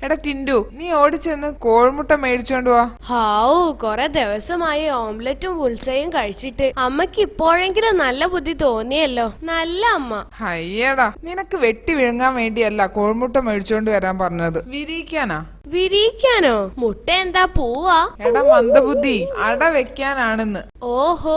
എടാ ടിൻഡു, നീ ഓടിച്ചെന്ന് കോഴിമുട്ട മേടിച്ചോണ്ട് വാ. ഹാവൂ, കൊറേ ദിവസമായി ഓംലെറ്റും പുൽസയും കഴിച്ചിട്ട്. അമ്മക്ക് ഇപ്പോഴെങ്കിലും നല്ല ബുദ്ധി തോന്നിയല്ലോ. നല്ല അമ്മ. അയ്യടാ, നിനക്ക് വെട്ടി വിഴുങ്ങാൻ വേണ്ടിയല്ല കോഴിമുട്ട മേടിച്ചോണ്ട് വരാൻ പറഞ്ഞത്, വിരിയിക്കാനാ. വിരിയിക്കാനോ? മുട്ട എന്താ പൂവാ? എടാ മന്ദബുദ്ധി, അട വെക്കാനാണെന്ന്. ഓഹോ,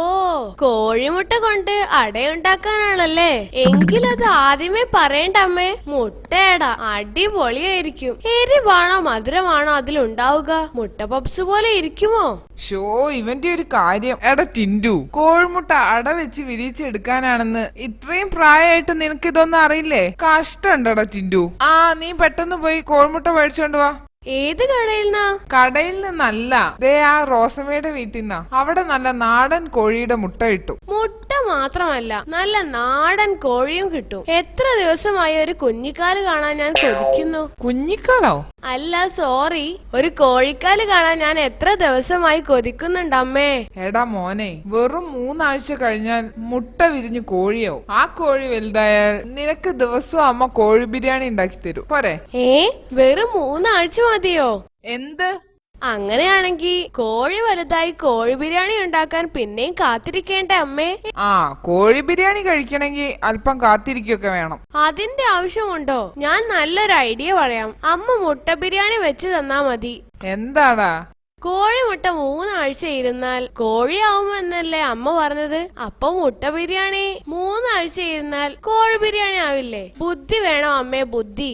കോഴിമുട്ട കൊണ്ട് അടയുണ്ടാക്കാനാണല്ലേ? എങ്കിലത് ആദ്യമേ പറയണ്ട അമ്മേ. മുട്ടയട അടിപൊളിയായിരിക്കും. എരിവാണോ മധുരമാണോ അതിലുണ്ടാവുക? മുട്ട പപ്സ് പോലെ ഇരിക്കുമോ? ഷോ, ഇവന്റെ ഒരു കാര്യം. എടാ ടിൻഡു, കോഴിമുട്ട അട വെച്ച് വിരിച്ചെടുക്കാനാണെന്ന് ഇത്രയും പ്രായമായിട്ട് നിനക്ക് ഇതൊന്നും അറിയില്ലേ? കഷ്ടണ്ടടാ ടിൻഡു. ആ, നീ പെട്ടെന്ന് പോയി കോഴിമുട്ട മേടിച്ചോണ്ട് വാ. ഏത് കടയിൽ നിന്നാ? കടയിൽ നിന്നല്ല, ദേ ആ റോസമ്മയുടെ വീട്ടിൽ നിന്നാ. അവിടെ നല്ല നാടൻ കോഴിയുടെ മുട്ട കിട്ടും. മുട്ട മാത്രമല്ല, നല്ല നാടൻ കോഴിയും കിട്ടും. എത്ര ദിവസമായി ഒരു കുഞ്ഞിക്കാല് കാണാൻ ഞാൻ കൊതിക്കുന്നു. കുഞ്ഞിക്കാലോ? അല്ല, സോറി, ഒരു കോഴിക്കാല് കാണാൻ ഞാൻ എത്ര ദിവസമായി കൊതിക്കുന്നുണ്ട് അമ്മേ. എടാ മോനെ, വെറും 3 ആഴ്ച കഴിഞ്ഞാൽ മുട്ട വിരിഞ്ഞ് കോഴിയാവും. ആ കോഴി വലുതായാൽ നിനക്ക് ദിവസവും അമ്മ കോഴി ബിരിയാണി ഉണ്ടാക്കി തരും. പോരെ? വെറും 3 ആഴ്ച മതിയോ? എന്ത്? അങ്ങനെയാണെങ്കി കോഴി വലുതായി കോഴി ബിരിയാണി ഉണ്ടാക്കാൻ പിന്നെയും കാത്തിരിക്കേണ്ട അമ്മേ. ആ, കോഴി ബിരിയാണി കഴിക്കണമെങ്കിൽ അല്പം കാത്തിരിക്കൊക്കെ വേണം. അതിന്റെ ആവശ്യമുണ്ടോ? ഞാൻ നല്ലൊരു ഐഡിയ പറയാം. അമ്മ മുട്ട ബിരിയാണി വെച്ച് തന്നാ മതി. എന്താടാ? കോഴിമുട്ട 3 ആഴ്ച ഇരുന്നാൽ കോഴിയാവുമെന്നല്ലേ അമ്മ പറഞ്ഞത്? അപ്പൊ മുട്ട ബിരിയാണി 3 ആഴ്ച ഇരുന്നാൽ കോഴി ബിരിയാണി ആവില്ലേ? ബുദ്ധി വേണം അമ്മേ, ബുദ്ധി.